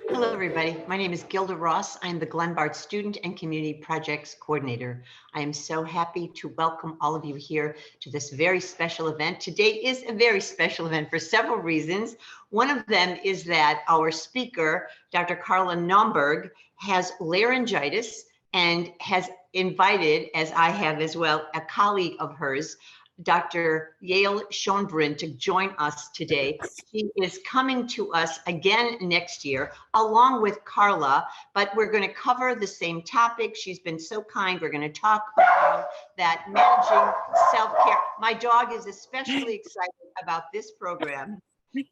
Hello, everybody. My name is Gilda Ross. I'm the Glenbard Student and Community Projects Coordinator. I am so happy to welcome all of you here to this very special event. Today is a very special event for several reasons. One of them is that our speaker, Dr. Carla Naumburg, has laryngitis and has invited, as I have as well, a colleague of hers, Dr. Yael Schonbrun, to join us today. She is coming to us again next year, along with Carla, but we're going to cover the same topic. She's been so kind. We're going to talk about that managing self-care. My dog is especially excited about this program,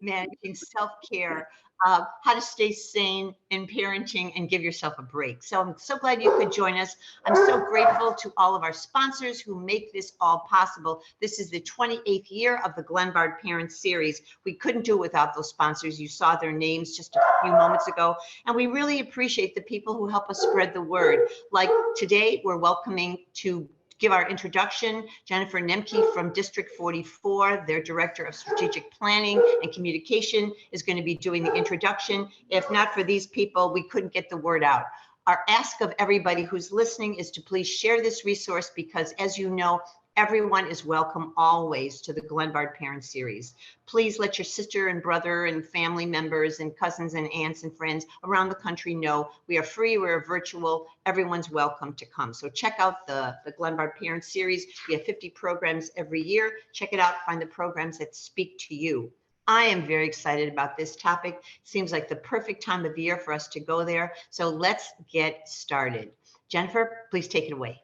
managing self-care, how to stay sane in parenting and give yourself a break. So I'm so glad you could join us. I'm so grateful to all of our sponsors who make this all possible. This is the 28th year of the Glenbard Parent Series. We couldn't do it without those sponsors. You saw their names just a few moments ago. And we really appreciate the people who help us spread the word. Like today, we're welcoming to give our introduction, Jennifer Nemke from District 44, their Director of Strategic Planning and Communication, is going to be doing the introduction. If not for these people, we couldn't get the word out. Our ask of everybody who's listening is to please share this resource because, as you know, everyone is welcome always to the Glenbard Parent Series. Please let your sister and brother and family members and cousins and aunts and friends around the country know we are free, we're virtual, everyone's welcome to come. So check out the Glenbard Parent Series. We have 50 programs every year. Check it out, find the programs that speak to you. I am very excited about this topic. Seems like the perfect time of year for us to go there. So let's get started. Jennifer, please take it away.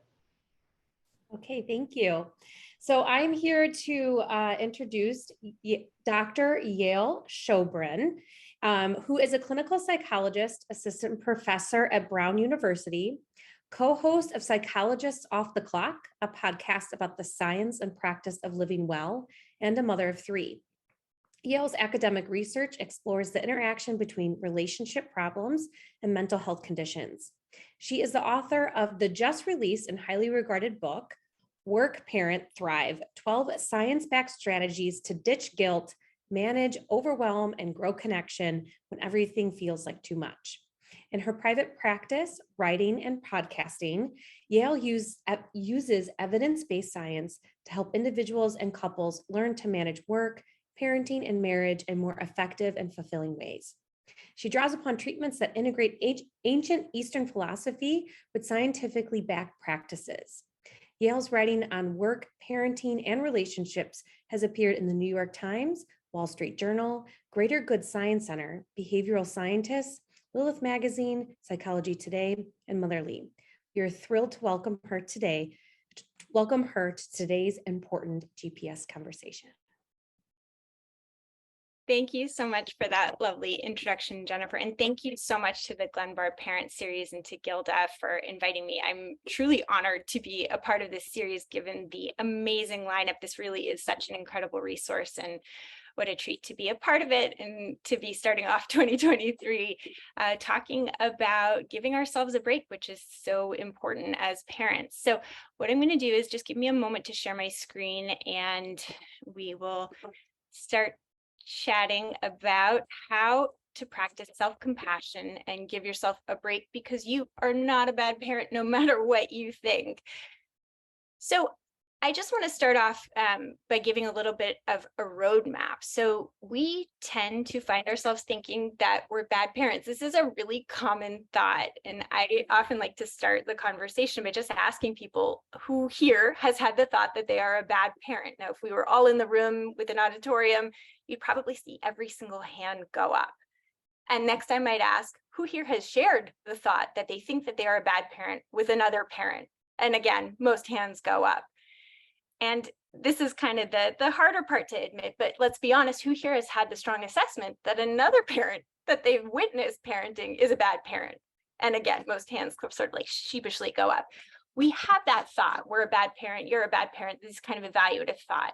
Okay, thank you. So I'm here to introduce Dr. Yael Schonbrun, who is a clinical psychologist, assistant professor at Brown University, co-host of Psychologists Off the Clock, a podcast about the science and practice of living well, and a mother of three. Yael's academic research explores the interaction between relationship problems and mental health conditions. She is the author of the just released and highly regarded book, Work, Parent, Thrive, 12 Science-Backed Strategies to Ditch Guilt, Manage, Overwhelm, and Grow Connection When Everything Feels Like Too Much. In her private practice, writing, and podcasting, Yael uses evidence-based science to help individuals and couples learn to manage work, parenting, and marriage in more effective and fulfilling ways. She draws upon treatments that integrate ancient Eastern philosophy with scientifically backed practices. Yael's writing on work, parenting, and relationships has appeared in the New York Times, Wall Street Journal, Greater Good Science Center, Behavioral Scientist, Lilith Magazine, Psychology Today, and Motherly. We are thrilled to welcome her to today's important GPS conversation. Thank you so much for that lovely introduction, Jennifer. And thank you so much to the Glenbard Parent Series and to Gilda for inviting me. I'm truly honored to be a part of this series, given the amazing lineup. This really is such an incredible resource, and what a treat to be a part of it and to be starting off 2023 talking about giving ourselves a break, which is so important as parents. So what I'm going to do is just give me a moment to share my screen, and we will start chatting about how to practice self-compassion and give yourself a break, because you are not a bad parent no matter what you think. So I just want to start off by giving a little bit of a roadmap. So we tend to find ourselves thinking that we're bad parents. This is a really common thought. And I often like to start the conversation by just asking people who here has had the thought that they are a bad parent. Now, if we were all in the room with an auditorium, you'd probably see every single hand go up. And next I might ask, who here has shared the thought that they think that they are a bad parent with another parent? And again, most hands go up. And this is kind of the harder part to admit, but let's be honest, who here has had the strong assessment that another parent that they've witnessed parenting is a bad parent? And again, most hands sort of like sheepishly go up. We have that thought, we're a bad parent, you're a bad parent, this is kind of evaluative thought.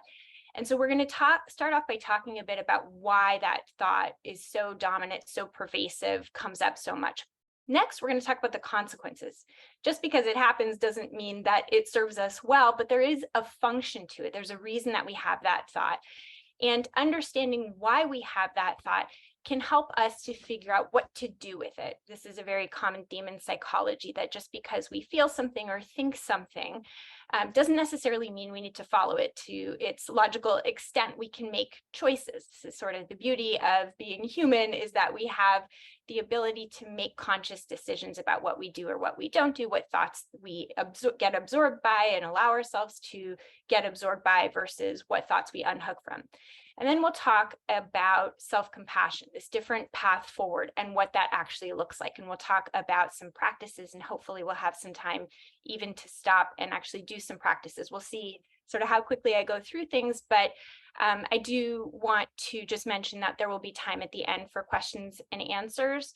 And so we're going to start off by talking a bit about why that thought is so dominant, so pervasive, comes up so much. Next, we're going to talk about the consequences. Just because it happens doesn't mean that it serves us well, but there is a function to it. There's a reason that we have that thought. And understanding why we have that thought can help us to figure out what to do with it. This is a very common theme in psychology, that just because we feel something or think something doesn't necessarily mean we need to follow it to its logical extent. We can make choices. This is sort of the beauty of being human, is that we have the ability to make conscious decisions about what we do or what we don't do, what thoughts we get absorbed by and allow ourselves to get absorbed by versus what thoughts we unhook from. And then we'll talk about self-compassion, this different path forward and what that actually looks like. And we'll talk about some practices, and hopefully we'll have some time even to stop and actually do some practices. We'll see sort of how quickly I go through things, but I do want to just mention that there will be time at the end for questions and answers.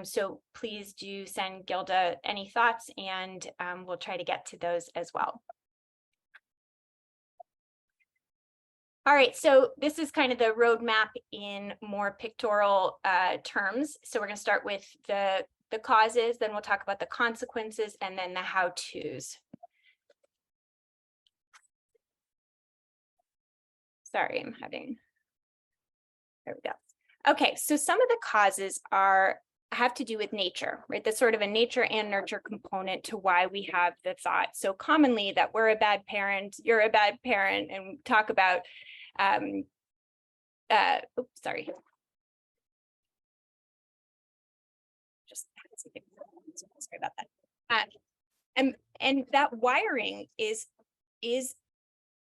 So please do send Gilda any thoughts, and we'll try to get to those as well. All right, so this is kind of the roadmap in more pictorial terms. So we're going to start with the causes, then we'll talk about the consequences, and then the how-tos. Sorry, there we go. Okay, so some of the causes have to do with nature, right? That's sort of a nature and nurture component to why we have the thought. So commonly that we're a bad parent, you're a bad parent, and talk about sorry. Sorry about that. And that wiring is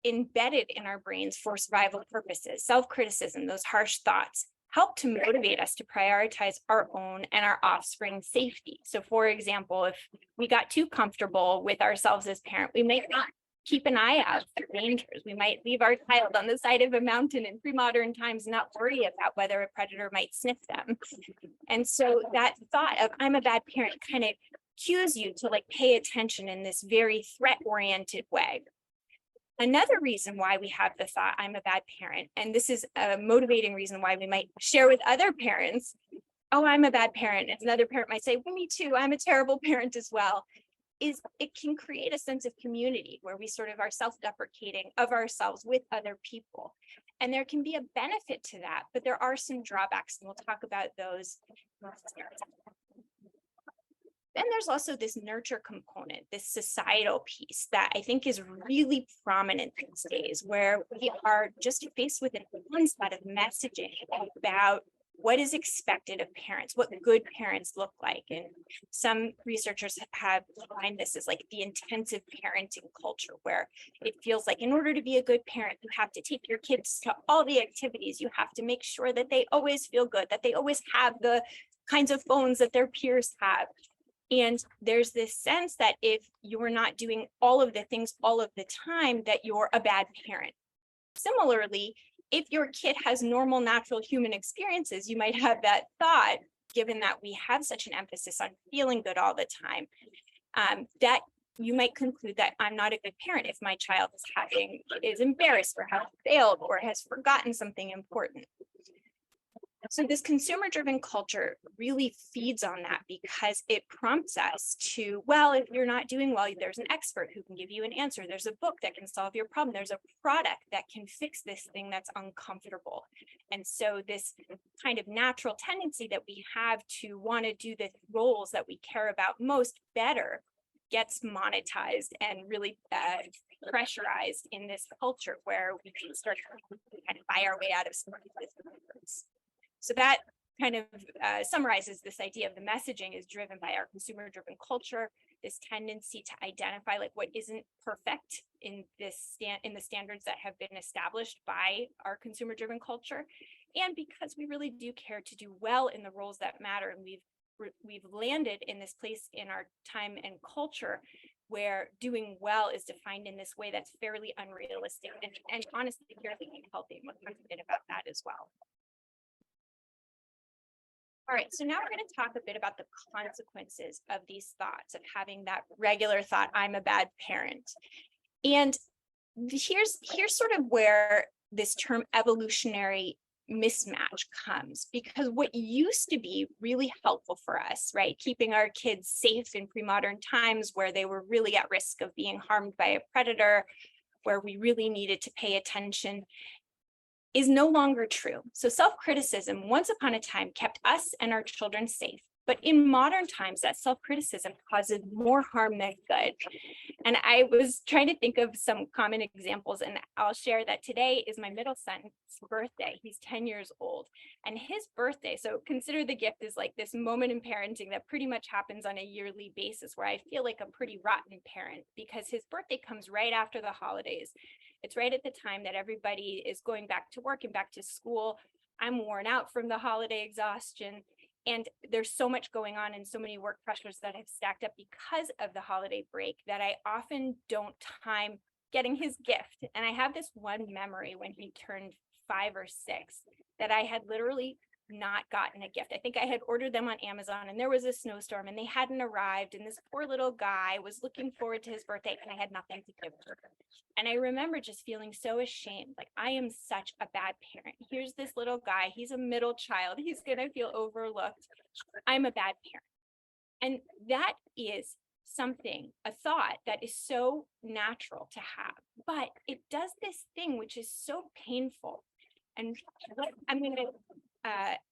embedded in our brains for survival purposes. Self-criticism, those harsh thoughts, help to motivate us to prioritize our own and our offspring's safety. So for example, if we got too comfortable with ourselves as parent, we might not keep an eye out for dangers. We might leave our child on the side of a mountain in pre-modern times, not worry about whether a predator might sniff them. And so that thought of I'm a bad parent kind of cues you to like pay attention in this very threat-oriented way. Another reason why we have the thought I'm a bad parent, and this is a motivating reason why we might share with other parents, oh, I'm a bad parent. And another parent might say, well, me too, I'm a terrible parent as well, is it can create a sense of community where we sort of are self-deprecating of ourselves with other people. And there can be a benefit to that, but there are some drawbacks, and we'll talk about those. Then there's also this nurture component, this societal piece that I think is really prominent these days, where we are just faced with an onslaught of messaging about what is expected of parents, what good parents look like. And some researchers have defined this as like the intensive parenting culture, where it feels like in order to be a good parent, you have to take your kids to all the activities. You have to make sure that they always feel good, that they always have the kinds of phones that their peers have. And there's this sense that if you're not doing all of the things all of the time, that you're a bad parent. Similarly, if your kid has normal, natural human experiences, you might have that thought, given that we have such an emphasis on feeling good all the time, that you might conclude that I'm not a good parent if my child is embarrassed or has failed or has forgotten something important. So this consumer-driven culture really feeds on that, because it prompts us to, well, if you're not doing well, there's an expert who can give you an answer. There's a book that can solve your problem. There's a product that can fix this thing that's uncomfortable. And so this kind of natural tendency that we have to want to do the roles that we care about most better gets monetized and really pressurized in this culture where we can start to kind of buy our way out of some of these efforts. So that kind of summarizes this idea of the messaging is driven by our consumer-driven culture, this tendency to identify like what isn't perfect in the standards that have been established by our consumer-driven culture, and because we really do care to do well in the roles that matter, and we've landed in this place in our time and culture where doing well is defined in this way that's fairly unrealistic and honestly fairly unhealthy. We'll talk a bit about that as well. All right, so now we're going to talk a bit about the consequences of these thoughts, of having that regular thought, I'm a bad parent. And here's sort of where this term evolutionary mismatch comes, because what used to be really helpful for us, right, keeping our kids safe in pre-modern times where they were really at risk of being harmed by a predator, where we really needed to pay attention, is no longer true. So self-criticism once upon a time kept us and our children safe. But in modern times, that self-criticism causes more harm than good. And I was trying to think of some common examples, and I'll share that today is my middle son's birthday. He's 10 years old, and his birthday, so consider the gift is like this moment in parenting that pretty much happens on a yearly basis where I feel like a pretty rotten parent because his birthday comes right after the holidays. It's right at the time that everybody is going back to work and back to school. I'm worn out from the holiday exhaustion. And there's so much going on and so many work pressures that have stacked up because of the holiday break that I often don't time getting his gift. And I have this one memory when he turned 5 or 6 that I had literally not gotten a gift. I think I had ordered them on Amazon and there was a snowstorm and they hadn't arrived. And this poor little guy was looking forward to his birthday and I had nothing to give her. And I remember just feeling so ashamed, like I am such a bad parent. Here's this little guy, he's a middle child, he's gonna feel overlooked. I'm a bad parent. And that is something, a thought that is so natural to have, but it does this thing which is so painful. And what I'm going to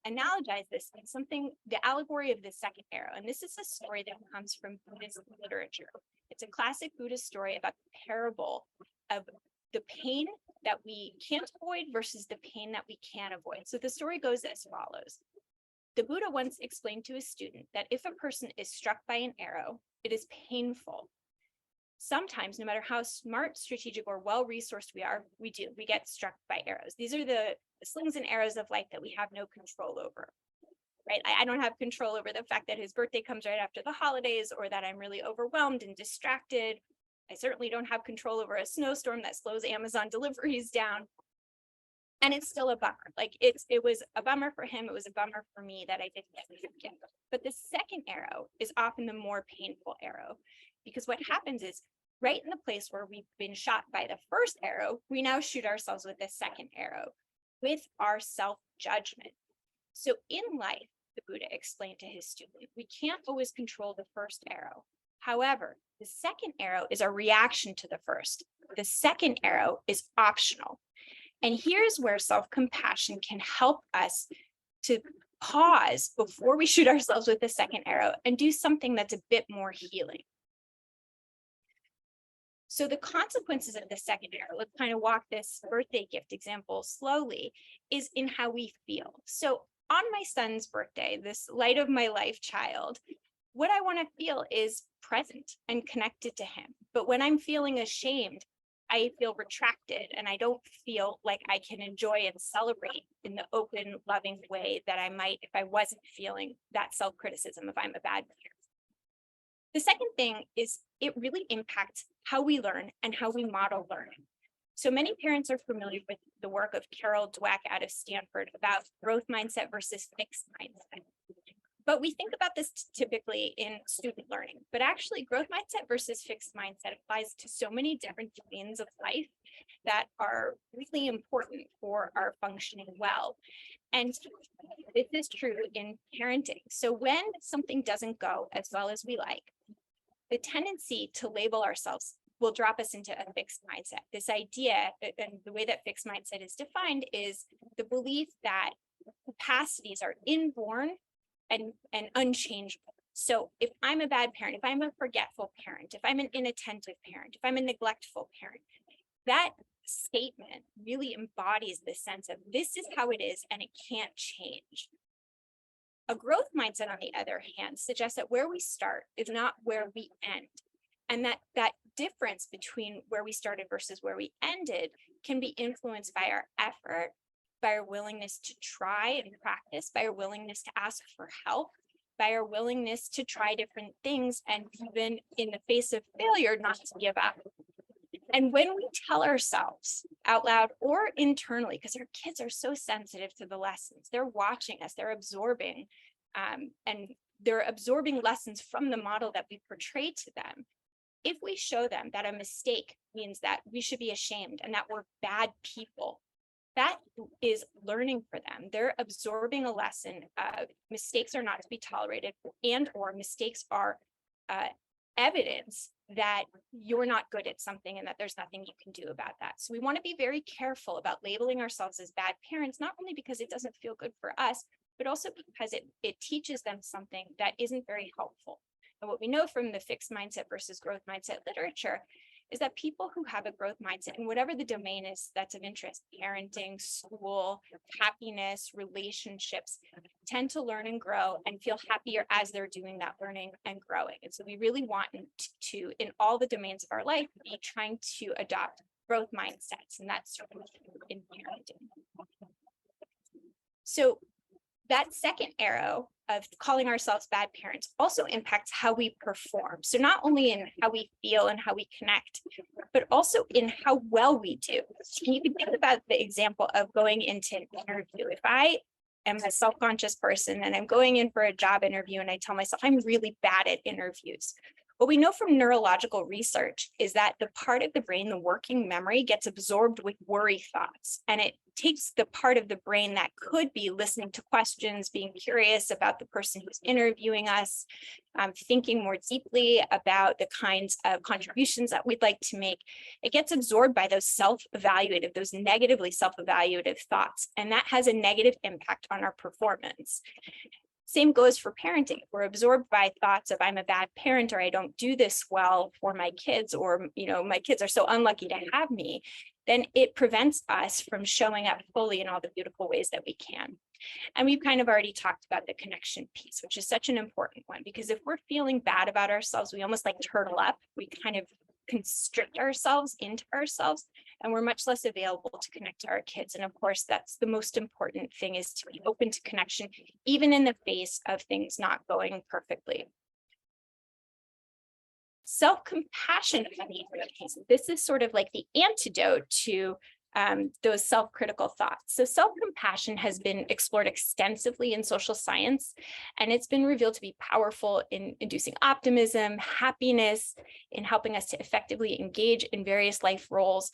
analogize this in something, the allegory of the second arrow. And this is a story that comes from Buddhist literature. It's a classic Buddhist story about the parable of the pain that we can't avoid versus the pain that we can avoid. So the story goes as follows. The Buddha once explained to his student that if a person is struck by an arrow, it is painful. Sometimes, no matter how smart, strategic, or well-resourced we get struck by arrows. These are the slings and arrows of life that we have no control over, right? I don't have control over the fact that his birthday comes right after the holidays or that I'm really overwhelmed and distracted. I certainly don't have control over a snowstorm that slows Amazon deliveries down. And it's still a bummer. Like it was a bummer for him. It was a bummer for me that I didn't get the gift. But the second arrow is often the more painful arrow, because what happens is right in the place where we've been shot by the first arrow, we now shoot ourselves with the second arrow with our self-judgment. So in life, the Buddha explained to his student, we can't always control the first arrow. However, the second arrow is a reaction to the first. The second arrow is optional. And here's where self-compassion can help us to pause before we shoot ourselves with the second arrow and do something that's a bit more healing. So the consequences of the second arrow, let's kind of walk this birthday gift example slowly, is in how we feel. So on my son's birthday, this light of my life child, what I want to feel is present and connected to him. But when I'm feeling ashamed, I feel retracted and I don't feel like I can enjoy and celebrate in the open, loving way that I might if I wasn't feeling that self-criticism if I'm a bad parent. The second thing is it really impacts how we learn and how we model learning. So many parents are familiar with the work of Carol Dweck out of Stanford about growth mindset versus fixed mindset. But we think about this typically in student learning, but actually growth mindset versus fixed mindset applies to so many different domains of life that are really important for our functioning well. And this is true in parenting. So when something doesn't go as well as we like, the tendency to label ourselves will drop us into a fixed mindset. This idea, and the way that fixed mindset is defined, is the belief that capacities are inborn and unchangeable. So if I'm a bad parent, if I'm a forgetful parent, if I'm an inattentive parent, if I'm a neglectful parent, that statement really embodies the sense of this is how it is and it can't change. A growth mindset, on the other hand, suggests that where we start is not where we end. And that difference between where we started versus where we ended can be influenced by our effort, by our willingness to try and practice, by our willingness to ask for help, by our willingness to try different things, and even in the face of failure, not to give up. And when we tell ourselves out loud or internally, because our kids are so sensitive to the lessons, they're watching us, they're absorbing, and they're absorbing lessons from the model that we portray to them. If we show them that a mistake means that we should be ashamed and that we're bad people, that is learning for them. They're absorbing a lesson. Mistakes are not to be tolerated, and or mistakes are evidence that you're not good at something and that there's nothing you can do about that. So we want to be very careful about labeling ourselves as bad parents, not only because it doesn't feel good for us, but also because it teaches them something that isn't very helpful. And what we know from the fixed mindset versus growth mindset literature is that people who have a growth mindset, and whatever the domain is that's of interest, parenting, school, happiness, relationships, tend to learn and grow and feel happier as they're doing that learning and growing. And so we really want to, in all the domains of our life, be trying to adopt growth mindsets, and that's sort of in parenting. So that second arrow of calling ourselves bad parents also impacts how we perform. So not only in how we feel and how we connect, but also in how well we do. And you can think about the example of going into an interview. If I am a self-conscious person and I'm going in for a job interview and I tell myself I'm really bad at interviews, what we know from neurological research is that the part of the brain, the working memory, gets absorbed with worry thoughts. And it takes the part of the brain that could be listening to questions, being curious about the person who's interviewing us, thinking more deeply about the kinds of contributions that we'd like to make. It gets absorbed by those self-evaluative, those negatively self-evaluative thoughts. And that has a negative impact on our performance. Same goes for parenting. If we're absorbed by thoughts of I'm a bad parent, or I don't do this well for my kids, or my kids are so unlucky to have me, then it prevents us from showing up fully in all the beautiful ways that we can. And we've kind of already talked about the connection piece, which is such an important one, because if we're feeling bad about ourselves, we almost like turtle up. We kind of constrict ourselves into ourselves, and we're much less available to connect to our kids. And of course, that's the most important thing, is to be open to connection, even in the face of things not going perfectly. Self-compassion, this is sort of like the antidote to those self-critical thoughts. So self-compassion has been explored extensively in social science, and it's been revealed to be powerful in inducing optimism, happiness, in helping us to effectively engage in various life roles.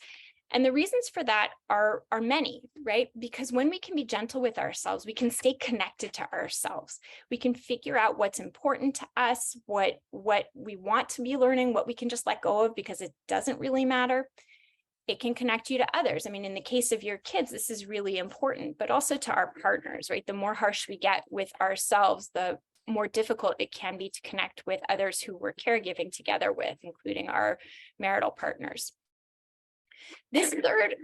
And the reasons for that are many, right? Because when we can be gentle with ourselves, we can stay connected to ourselves. We can figure out what's important to us, what we want to be learning, what we can just let go of because it doesn't really matter. It can connect you to others. I mean, in the case of your kids, this is really important, but also to our partners, right? The more harsh we get with ourselves, the more difficult it can be to connect with others who we're caregiving together with, including our marital partners. This third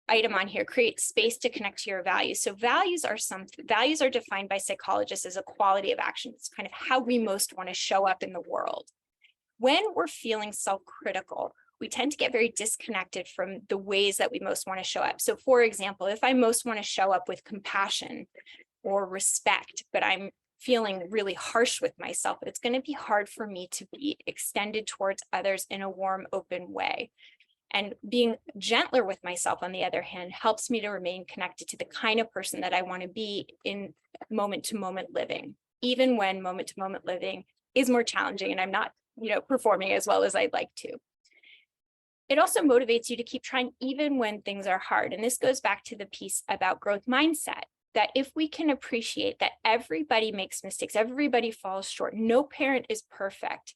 item on here, create space to connect to your values. So values are defined by psychologists as a quality of action. It's kind of how we most want to show up in the world. When we're feeling self-critical, we tend to get very disconnected from the ways that we most want to show up. So for example, if I most want to show up with compassion or respect, but I'm feeling really harsh with myself, it's going to be hard for me to be extended towards others in a warm, open way. And being gentler with myself, on the other hand, helps me to remain connected to the kind of person that I want to be in moment-to-moment living, even when moment-to-moment living is more challenging and I'm not, performing as well as I'd like to. It also motivates you to keep trying even when things are hard. And this goes back to the piece about growth mindset, that if we can appreciate that everybody makes mistakes, everybody falls short, no parent is perfect,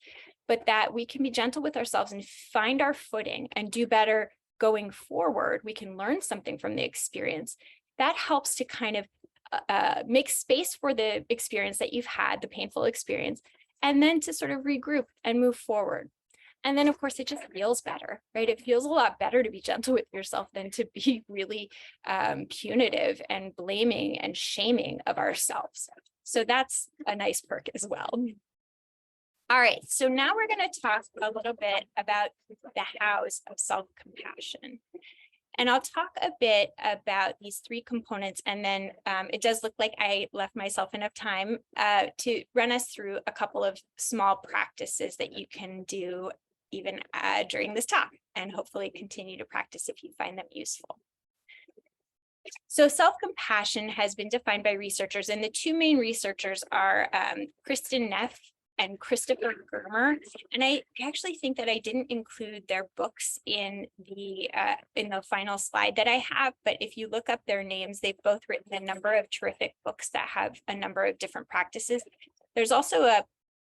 but that we can be gentle with ourselves and find our footing and do better going forward, we can learn something from the experience. That helps to kind of make space for the experience that you've had, the painful experience, and then to sort of regroup and move forward. And then, of course, it just feels better, right? It feels a lot better to be gentle with yourself than to be really punitive and blaming and shaming of ourselves. So that's a nice perk as well. All right, so now we're going to talk a little bit about the hows of self-compassion. And I'll talk a bit about these three components, and then it does look like I left myself enough time to run us through a couple of small practices that you can do even during this talk, and hopefully continue to practice if you find them useful. So self-compassion has been defined by researchers, and the two main researchers are Kristen Neff and Christopher Germer. And I actually think that I didn't include their books in the final slide that I have, but if you look up their names, they've both written a number of terrific books that have a number of different practices. There's also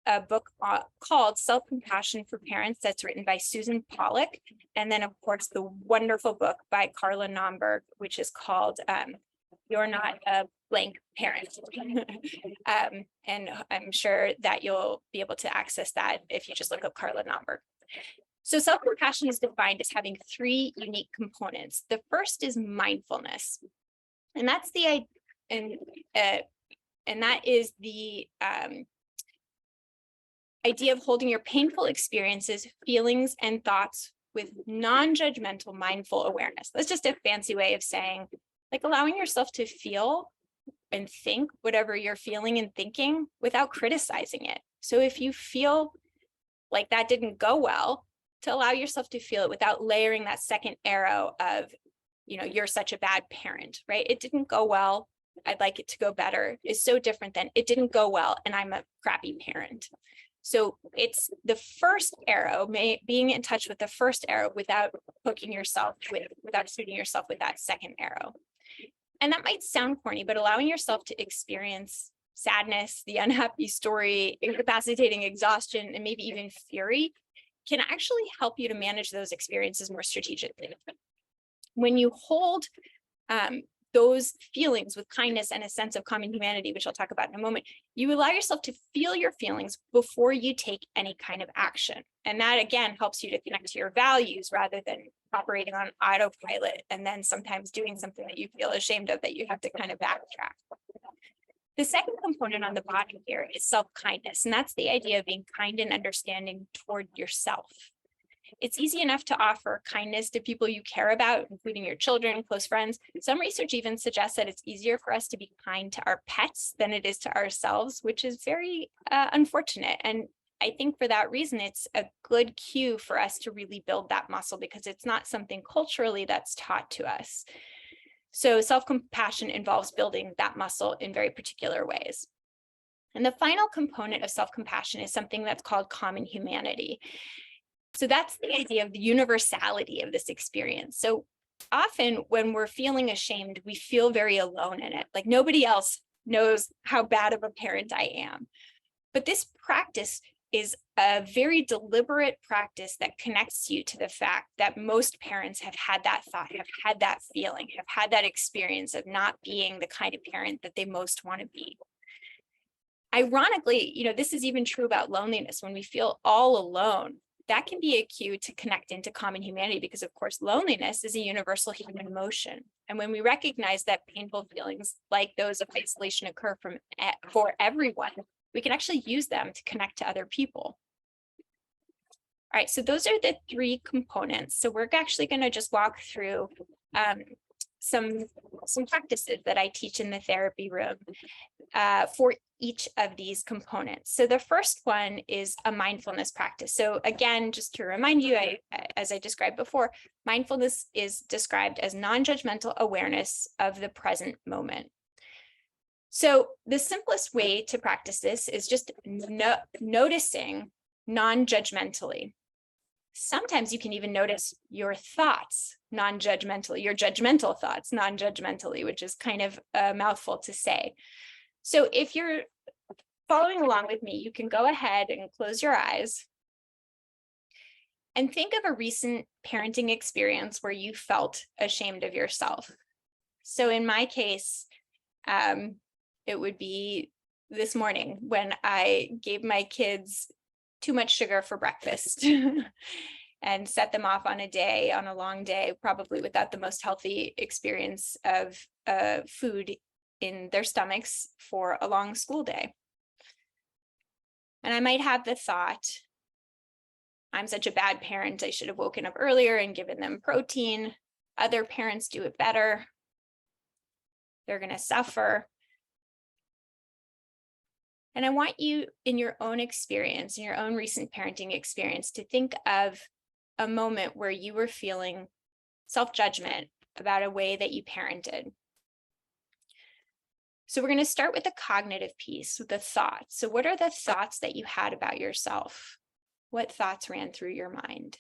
a book called Self-Compassion for Parents that's written by Susan Pollack. And then, of course, the wonderful book by Carla Nomberg, which is called You're Not a Blank Parent. And I'm sure that you'll be able to access that if you just look up Carla Nomberg. So self-compassion is defined as having three unique components. The first is mindfulness. And that's the idea of holding your painful experiences, feelings, and thoughts with non-judgmental mindful awareness. That's just a fancy way of saying, like, allowing yourself to feel and think whatever you're feeling and thinking without criticizing it. So if you feel like that didn't go well, to allow yourself to feel it without layering that second arrow of, you're such a bad parent, right? It didn't go well, I'd like it to go better, is so different than it didn't go well and I'm a crappy parent. So it's the first arrow, being in touch with the first arrow without shooting yourself with that second arrow. And that might sound corny, but allowing yourself to experience sadness, the unhappy story, incapacitating exhaustion, and maybe even fury can actually help you to manage those experiences more strategically. When you hold those feelings with kindness and a sense of common humanity, which I'll talk about in a moment, you allow yourself to feel your feelings before you take any kind of action. And that, again, helps you to connect to your values rather than operating on autopilot and then sometimes doing something that you feel ashamed of that you have to kind of backtrack. The second component on the bottom here is self-kindness, and that's the idea of being kind and understanding toward yourself. It's easy enough to offer kindness to people you care about, including your children, close friends. Some research even suggests that it's easier for us to be kind to our pets than it is to ourselves, which is very unfortunate. And I think for that reason, it's a good cue for us to really build that muscle because it's not something culturally that's taught to us. So self-compassion involves building that muscle in very particular ways. And the final component of self-compassion is something that's called common humanity. So that's the idea of the universality of this experience. So often when we're feeling ashamed, we feel very alone in it. Like nobody else knows how bad of a parent I am. But this practice is a very deliberate practice that connects you to the fact that most parents have had that thought, have had that feeling, have had that experience of not being the kind of parent that they most want to be. Ironically, this is even true about loneliness. When we feel all alone, that can be a cue to connect into common humanity because, of course, loneliness is a universal human emotion. And when we recognize that painful feelings like those of isolation occur for everyone, we can actually use them to connect to other people. All right, so those are the three components. So we're actually going to just walk through some practices that I teach in the therapy room for each of these components. So the first one is a mindfulness practice. So again, just to remind you, as I described before, mindfulness is described as non-judgmental awareness of the present moment. So the simplest way to practice this is just noticing non-judgmentally. Sometimes you can even notice your thoughts non-judgmentally, your judgmental thoughts non-judgmentally, which is kind of a mouthful to say. So if you're following along with me, you can go ahead and close your eyes and think of a recent parenting experience where you felt ashamed of yourself. So in my case, it would be this morning when I gave my kids too much sugar for breakfast and set them off on a long day, probably without the most healthy experience of food in their stomachs for a long school day. And I might have the thought, I'm such a bad parent, I should have woken up earlier and given them protein. Other parents do it better. They're going to suffer. And I want you, in your own experience, in your own recent parenting experience, to think of a moment where you were feeling self-judgment about a way that you parented. So we're going to start with the cognitive piece, with the thoughts. So what are the thoughts that you had about yourself? What thoughts ran through your mind?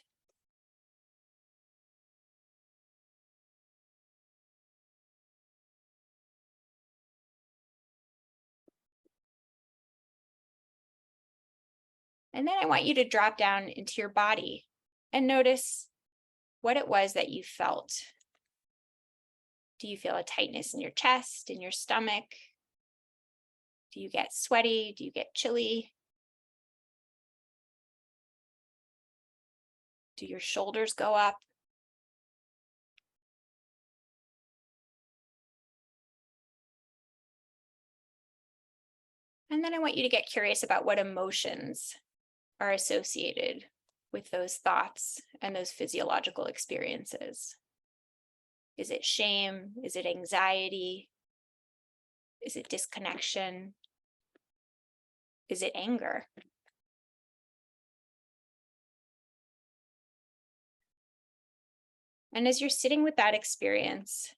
And then I want you to drop down into your body and notice what it was that you felt. Do you feel a tightness in your chest, in your stomach? Do you get sweaty? Do you get chilly? Do your shoulders go up? And then I want you to get curious about what emotions are associated with those thoughts and those physiological experiences. Is it shame? Is it anxiety? Is it disconnection? Is it anger? And as you're sitting with that experience,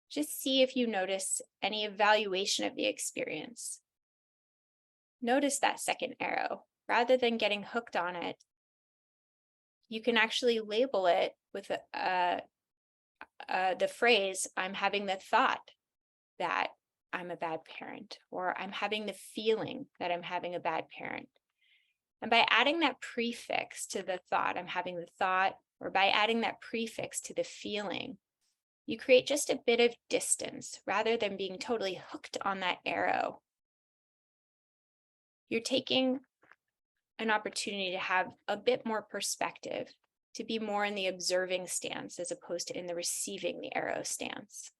just see if you notice any evaluation of the experience. Notice that second arrow. Rather than getting hooked on it, you can actually label it with the phrase, I'm having the thought that I'm a bad parent, or I'm having the feeling that I'm having a bad parent. And by adding that prefix to the thought, I'm having the thought, or by adding that prefix to the feeling, you create just a bit of distance rather than being totally hooked on that arrow. You're taking an opportunity to have a bit more perspective, to be more in the observing stance as opposed to in the receiving the arrow stance.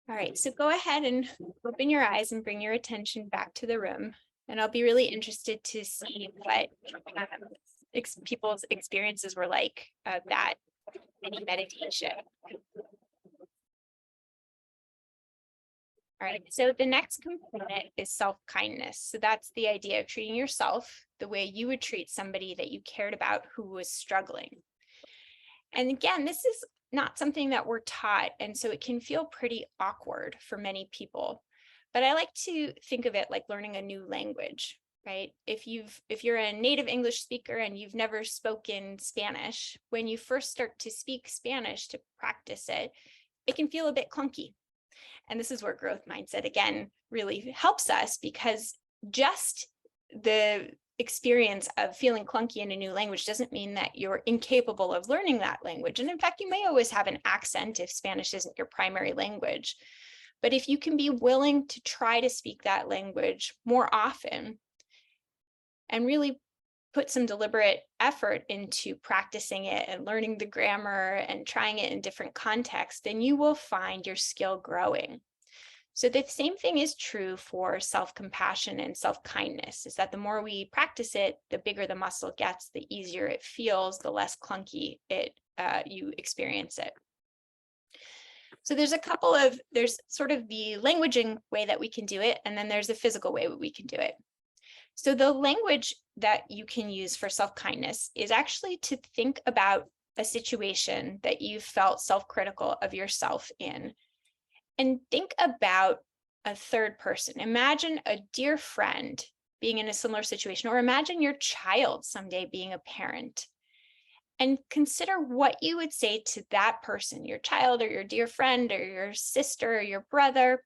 All right, so go ahead and open your eyes and bring your attention back to the room. And I'll be really interested to see what people's experiences were like of that mini meditation. All right, so the next component is self-kindness. So that's the idea of treating yourself the way you would treat somebody that you cared about who was struggling. And again, this is not something that we're taught, and so it can feel pretty awkward for many people. But I like to think of it like learning a new language, right? If you're a native English speaker and you've never spoken Spanish, when you first start to speak Spanish to practice it, it can feel a bit clunky. And this is where growth mindset, again, really helps us, because just the experience of feeling clunky in a new language doesn't mean that you're incapable of learning that language. And in fact, you may always have an accent if Spanish isn't your primary language. But if you can be willing to try to speak that language more often and really put some deliberate effort into practicing it and learning the grammar and trying it in different contexts, then you will find your skill growing. So the same thing is true for self-compassion and self-kindness, is that the more we practice it, the bigger the muscle gets, the easier it feels, the less clunky you experience it. So there's sort of the languaging way that we can do it, and then there's the physical way that we can do it. So the language that you can use for self-kindness is actually to think about a situation that you felt self-critical of yourself in, and think about a third person. Imagine a dear friend being in a similar situation, or imagine your child someday being a parent. And consider what you would say to that person, your child or your dear friend or your sister or your brother.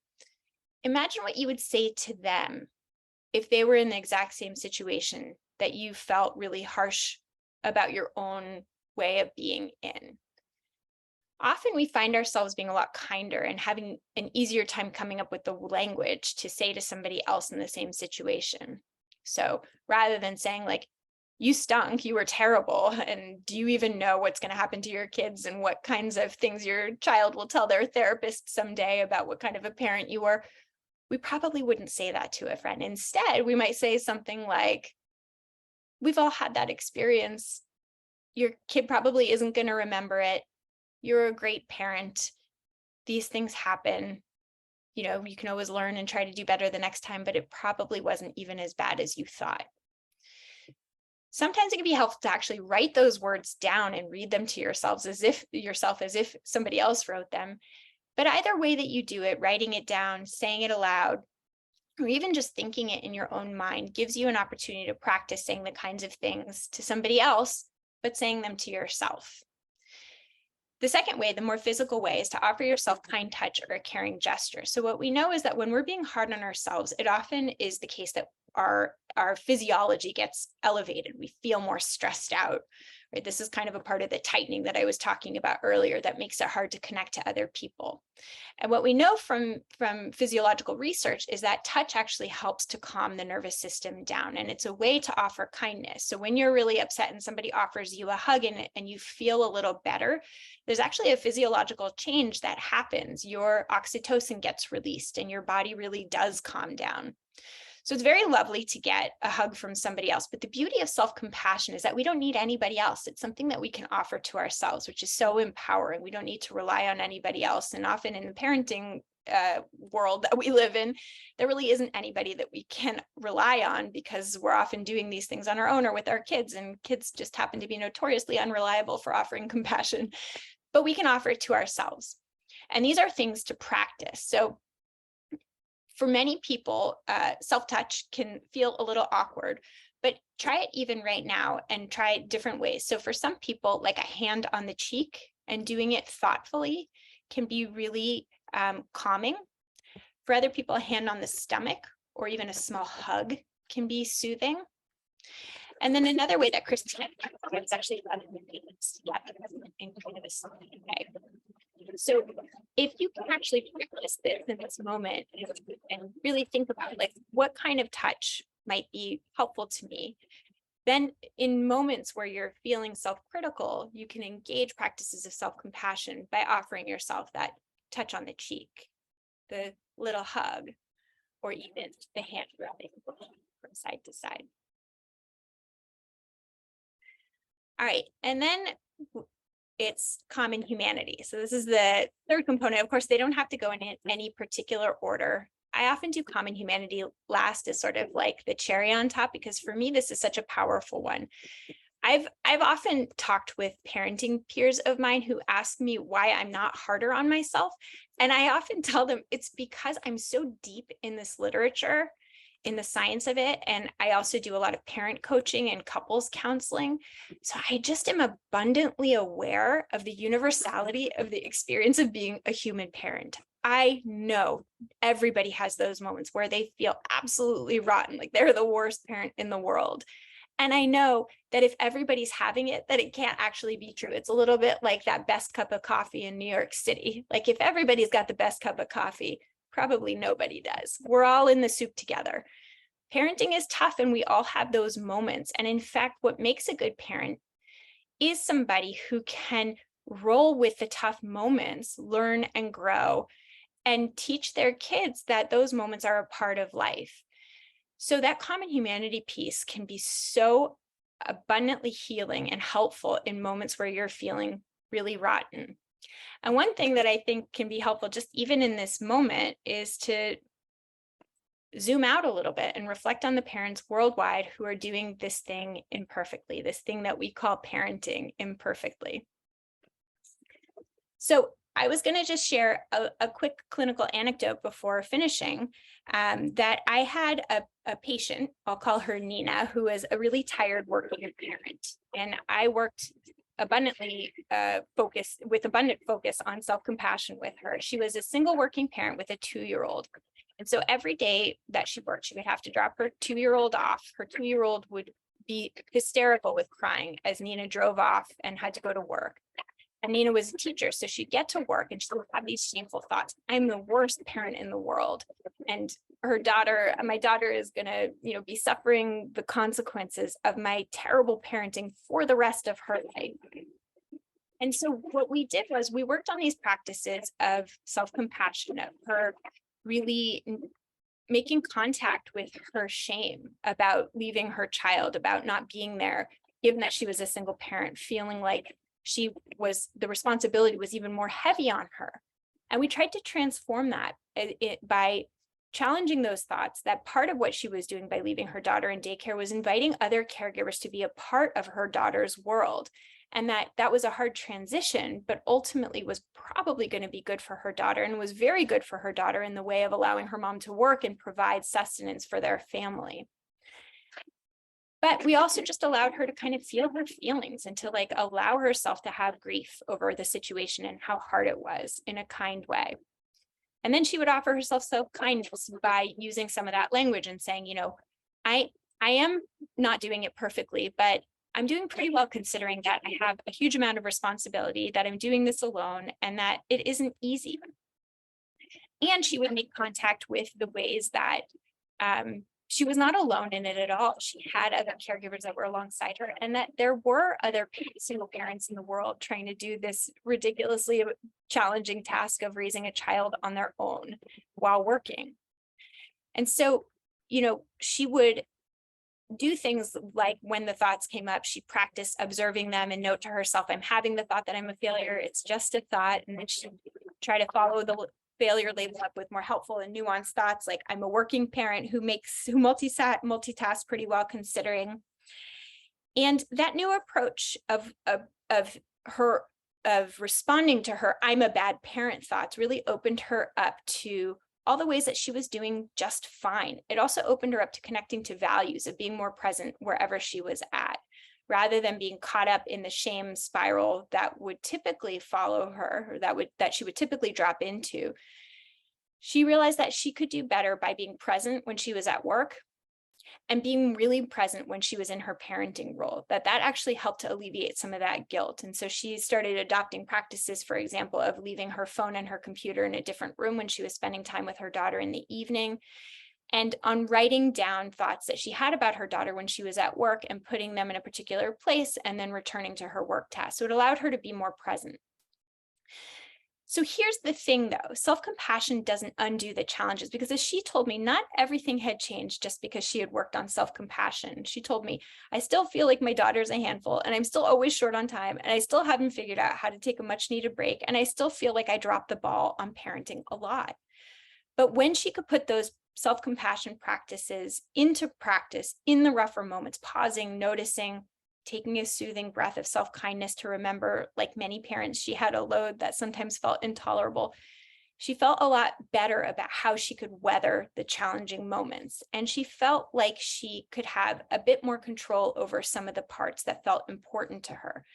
Imagine what you would say to them if they were in the exact same situation that you felt really harsh about your own way of being in. Often we find ourselves being a lot kinder and having an easier time coming up with the language to say to somebody else in the same situation. So rather than saying like, you stunk, you were terrible, and do you even know what's going to happen to your kids and what kinds of things your child will tell their therapist someday about what kind of a parent you were, we probably wouldn't say that to a friend. Instead, we might say something like, we've all had that experience. Your kid probably isn't going to remember it. You're a great parent. These things happen. You know, you can always learn and try to do better the next time, but it probably wasn't even as bad as you thought. Sometimes it can be helpful to actually write those words down and read them to yourselves as if somebody else wrote them. But either way that you do it, writing it down, saying it aloud, or even just thinking it in your own mind gives you an opportunity to practice saying the kinds of things to somebody else, but saying them to yourself. The second way, the more physical way, is to offer yourself kind touch or a caring gesture. So what we know is that when we're being hard on ourselves, it often is the case that our physiology gets elevated. We feel more stressed out, right? This is kind of a part of the tightening that I was talking about earlier that makes it hard to connect to other people. And what we know from physiological research is that touch actually helps to calm the nervous system down. And it's a way to offer kindness. So when you're really upset and somebody offers you a hug and you feel a little better, there's actually a physiological change that happens. Your oxytocin gets released and your body really does calm down. So it's very lovely to get a hug from somebody else. But the beauty of self-compassion is that we don't need anybody else. It's something that we can offer to ourselves, which is so empowering. We don't need to rely on anybody else. And often in the parenting world that we live in, there really isn't anybody that we can rely on because we're often doing these things on our own or with our kids. And kids just happen to be notoriously unreliable for offering compassion. But we can offer it to ourselves. And these are things to practice. So for many people, self-touch can feel a little awkward, but try it even right now and try it different ways. So for some people, like a hand on the cheek and doing it thoughtfully can be really calming. For other people, a hand on the stomach or even a small hug can be soothing. And then another way that Christine is actually in kind of a soothing way. So if you can actually practice this in this moment and really think about like what kind of touch might be helpful to me, then in moments where you're feeling self-critical, you can engage practices of self-compassion by offering yourself that touch on the cheek, the little hug, or even the hand rubbing from side to side. All right, and then it's common humanity. So this is the third component. Of course, they don't have to go in any particular order. I often do common humanity last as sort of like the cherry on top, because for me, this is such a powerful one. I've often talked with parenting peers of mine who ask me why I'm not harder on myself. And I often tell them it's because I'm so deep in this literature, in the science of it. And I also do a lot of parent coaching and couples counseling. So I just am abundantly aware of the universality of the experience of being a human parent. I know everybody has those moments where they feel absolutely rotten, like they're the worst parent in the world. And I know that if everybody's having it, that it can't actually be true. It's a little bit like that best cup of coffee in New York City. Like if everybody's got the best cup of coffee, probably nobody does. We're all in the soup together. Parenting is tough and we all have those moments. And in fact, what makes a good parent is somebody who can roll with the tough moments, learn and grow, and teach their kids that those moments are a part of life. So that common humanity piece can be so abundantly healing and helpful in moments where you're feeling really rotten. And one thing that I think can be helpful just even in this moment is to zoom out a little bit and reflect on the parents worldwide who are doing this thing imperfectly, this thing that we call parenting imperfectly. So I was going to just share a quick clinical anecdote before finishing, that I had a patient, I'll call her Nina, who is a really tired working parent. And I worked abundant focus on self-compassion with her. She was a single working parent with a 2-year-old. And so every day that she worked, she would have to drop her 2-year-old off. Her 2-year-old would be hysterical with crying as Nina drove off and had to go to work. And Nina was a teacher, so she'd get to work and she would have these shameful thoughts. I'm the worst parent in the world. And my daughter is gonna, be suffering the consequences of my terrible parenting for the rest of her life. And so what we did was we worked on these practices of self-compassion, of her really making contact with her shame about leaving her child, about not being there, given that she was a single parent, feeling like the responsibility was even more heavy on her. And we tried to transform that by challenging those thoughts, that part of what she was doing by leaving her daughter in daycare was inviting other caregivers to be a part of her daughter's world. And that was a hard transition, but ultimately was probably going to be good for her daughter, and was very good for her daughter in the way of allowing her mom to work and provide sustenance for their family. But we also just allowed her to kind of feel her feelings and to allow herself to have grief over the situation and how hard it was in a kind way. And then she would offer herself self-kindness by using some of that language and saying, I am not doing it perfectly, but I'm doing pretty well considering that I have a huge amount of responsibility, that I'm doing this alone, and that it isn't easy. And she would make contact with the ways that she was not alone in it at all. She had other caregivers that were alongside her, and that there were other single parents in the world trying to do this ridiculously challenging task of raising a child on their own while working. And so, she would do things like, when the thoughts came up, she practiced observing them and note to herself, I'm having the thought that I'm a failure. It's just a thought. And then she try to follow the failure label up with more helpful and nuanced thoughts, like I'm a working parent who multitask pretty well considering. And that new approach of responding to her I'm a bad parent thoughts really opened her up to all the ways that she was doing just fine. It also opened her up to connecting to values of being more present wherever she was at, rather than being caught up in the shame spiral that would typically follow her, or that she would typically drop into. She realized that she could do better by being present when she was at work and being really present when she was in her parenting role, that actually helped to alleviate some of that guilt. And so she started adopting practices, for example, of leaving her phone and her computer in a different room when she was spending time with her daughter in the evening, and on writing down thoughts that she had about her daughter when she was at work and putting them in a particular place and then returning to her work tasks. So it allowed her to be more present. So here's the thing though, self-compassion doesn't undo the challenges, because as she told me, not everything had changed just because she had worked on self-compassion. She told me, I still feel like my daughter's a handful, and I'm still always short on time, and I still haven't figured out how to take a much needed break, and I still feel like I dropped the ball on parenting a lot. But when she could put those self-compassion practices into practice in the rougher moments, pausing, noticing, taking a soothing breath of self-kindness to remember, like many parents, she had a load that sometimes felt intolerable. She felt a lot better about how she could weather the challenging moments. And she felt like she could have a bit more control over some of the parts that felt important to her.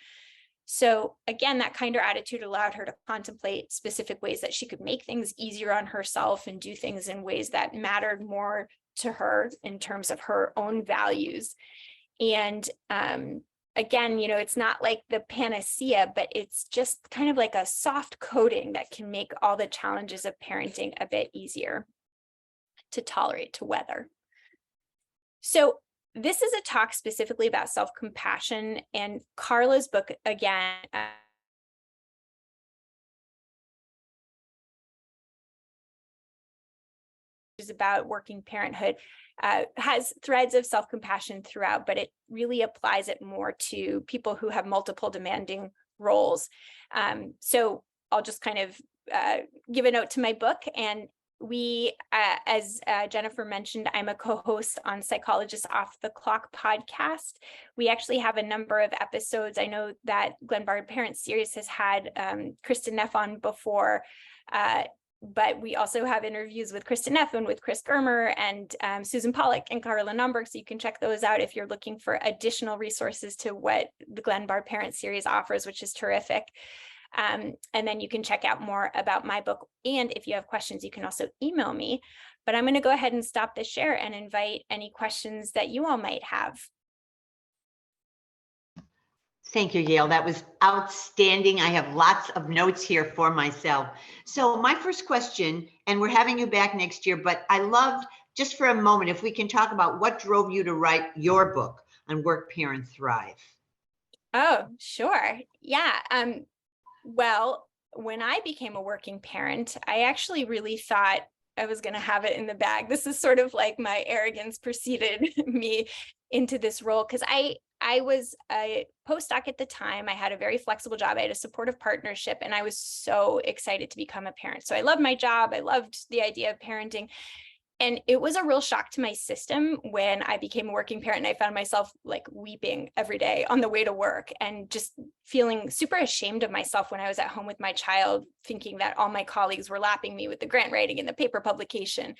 So again, that kinder attitude allowed her to contemplate specific ways that she could make things easier on herself and do things in ways that mattered more to her in terms of her own values. And again, it's not like the panacea, but it's just kind of like a soft coating that can make all the challenges of parenting a bit easier to tolerate, to weather. So this is a talk specifically about self-compassion, and Carla's book, again, is about working parenthood, has threads of self-compassion throughout, but it really applies it more to people who have multiple demanding roles. So I'll just kind of give a note to my book. And we, as Jennifer mentioned, I'm a co-host on Psychologist Off the Clock podcast. We actually have a number of episodes. I know that Glenbard Parent Series has had Kristen Neff on before, but we also have interviews with Kristen Neff and with Chris Germer and Susan Pollack and Carla Nomberg. So you can check those out if you're looking for additional resources to what the Glenbard Parent Series offers, which is terrific. And then you can check out more about my book. And if you have questions, you can also email me. But I'm going to go ahead and stop the share and invite any questions that you all might have. Thank you, Yael. That was outstanding. I have lots of notes here for myself. So my first question, and we're having you back next year, but I loved just for a moment, if we can talk about what drove you to write your book on Work, Parent, Thrive. Oh, sure. Yeah. Well, when I became a working parent, I actually really thought I was going to have it in the bag. This is sort of like my arrogance preceded me into this role, because I was a postdoc at the time. I had a very flexible job. I had a supportive partnership, and I was so excited to become a parent. So I loved my job. I loved the idea of parenting. And it was a real shock to my system when I became a working parent, and I found myself like weeping every day on the way to work and just feeling super ashamed of myself when I was at home with my child, thinking that all my colleagues were lapping me with the grant writing and the paper publication.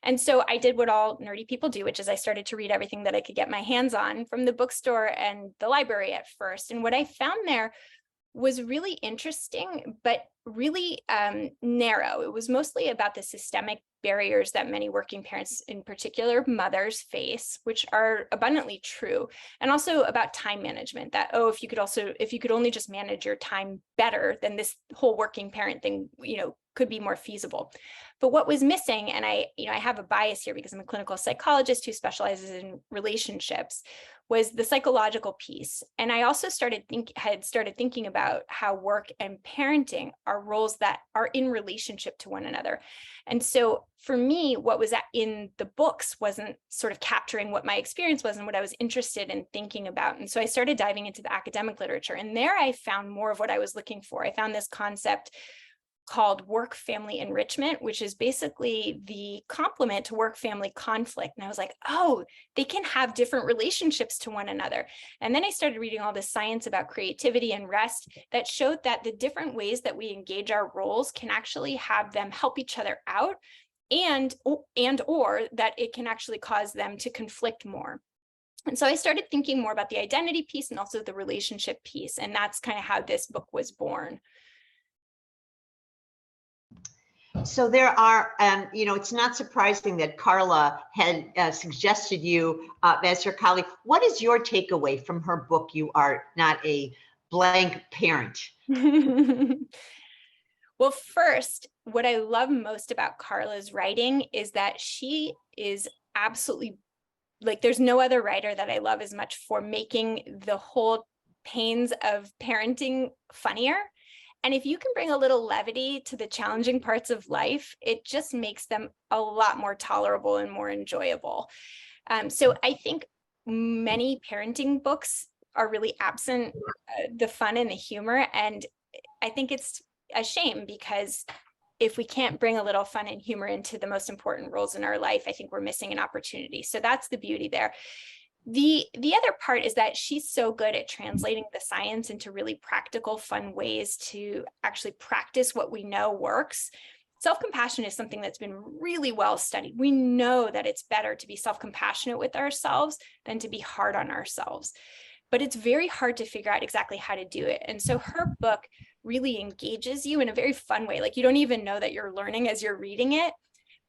And so I did what all nerdy people do, which is I started to read everything that I could get my hands on from the bookstore and the library at first. And what I found there was really interesting, but really narrow. It was mostly about the systemic barriers that many working parents, in particular mothers, face, which are abundantly true, and also about time management. That, oh, if you could only just manage your time better, then this whole working parent thing, could be more feasible. But what was missing, and I have a bias here because I'm a clinical psychologist who specializes in relationships, was the psychological piece. And I also had started thinking about how work and parenting are roles that are in relationship to one another. And so for me, what was in the books wasn't sort of capturing what my experience was and what I was interested in thinking about. And so I started diving into the academic literature, and there I found more of what I was looking for. I found this concept called work-family enrichment, which is basically the complement to work-family conflict. And I was like, oh, they can have different relationships to one another. And then I started reading all this science about creativity and rest that showed that the different ways that we engage our roles can actually have them help each other out, and or that it can actually cause them to conflict more. And so I started thinking more about the identity piece and also the relationship piece. And that's kind of how this book was born. So there are, it's not surprising that Carla had suggested you as her colleague. What is your takeaway from her book, You Are Not a Blank Parent? Well, first, what I love most about Carla's writing is that she is absolutely, like, there's no other writer that I love as much for making the whole pains of parenting funnier. And if you can bring a little levity to the challenging parts of life, it just makes them a lot more tolerable and more enjoyable. So I think many parenting books are really absent the fun and the humor. And I think it's a shame, because if we can't bring a little fun and humor into the most important roles in our life, I think we're missing an opportunity. So that's the beauty there. The other part is that she's so good at translating the science into really practical, fun ways to actually practice what we know works. Self-compassion is something that's been really well studied. We know that it's better to be self-compassionate with ourselves than to be hard on ourselves. But it's very hard to figure out exactly how to do it. And so her book really engages you in a very fun way. Like, you don't even know that you're learning as you're reading it,